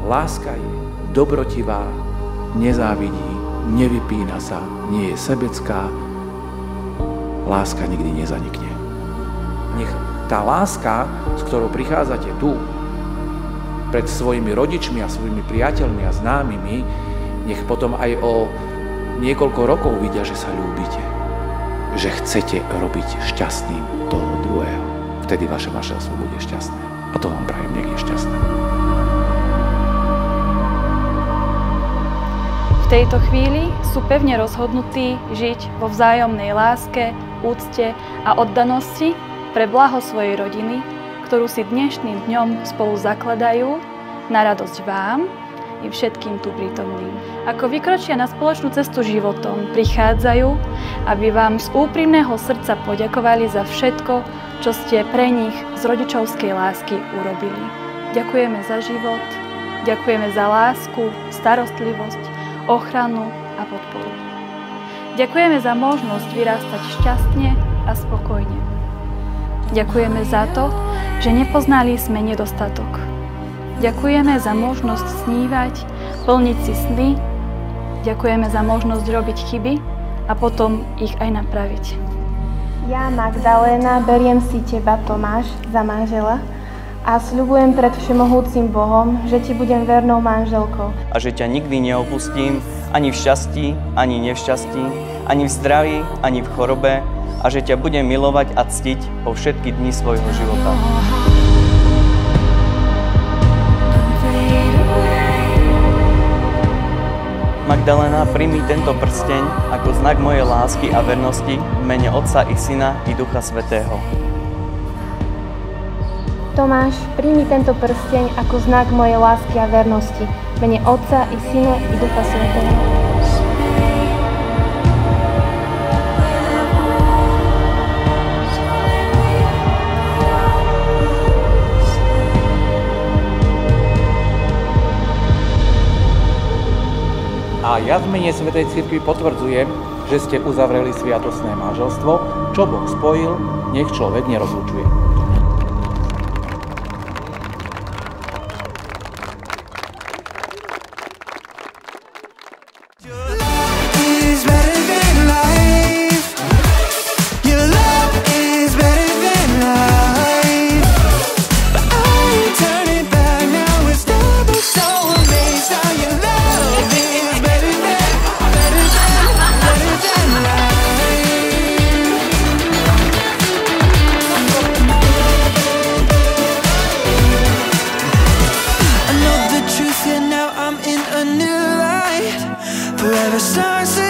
Láska je dobrotivá, nezávidí, nevypína sa, nie je sebecká. Láska nikdy nezanikne. Nech tá láska, s ktorou prichádzate tu, pred svojimi rodičmi a svojimi priateľmi a známymi, nech potom aj o niekoľko rokov vidia, že sa ľúbite. Že chcete robiť šťastným toho druhého. Vtedy vaše manželstvo bude šťastné. A to vám prajem, nech je šťastné. V tejto chvíli sú pevne rozhodnutí žiť vo vzájomnej láske, úcte a oddanosti pre blaho svojej rodiny, ktorú si dnešným dňom spolu zakladajú na radosť vám i všetkým tu prítomným. Ako vykročia na spoločnú cestu životom, prichádzajú, aby vám z úprimného srdca poďakovali za všetko, čo ste pre nich z rodičovskej lásky urobili. Ďakujeme za život, ďakujeme za lásku, starostlivosť, ochranu a podporu. Ďakujeme za možnosť vyrástať šťastne a spokojne. Ďakujeme za to, že nepoznali sme nedostatok. Ďakujeme za možnosť snívať, plniť si sny. Ďakujeme za možnosť robiť chyby a potom ich aj napraviť. Ja, Magdaléna, beriem si teba, Tomáš, za manžela a sľubujem pred všemohúcim Bohom, že ti budem vernou manželkou. A že ťa nikdy neopustím, ani v šťastí, ani nevšťastí, ani v zdraví, ani v chorobe, a že ťa budem milovať a ctiť po všetky dni svojho života. Magdaléna, príjmi tento prsteň ako znak mojej lásky a vernosti v mene Otca i Syna i Ducha Svätého. Tomáš, príjmi tento prsteň ako znak mojej lásky a vernosti v mene Otca i Syna i Ducha Svätého. A ja v mene Svätej Cirkvi potvrdzujem, že ste uzavreli sviatostné manželstvo, čo Boh spojil, nech človek nerozlučuje. Forever stars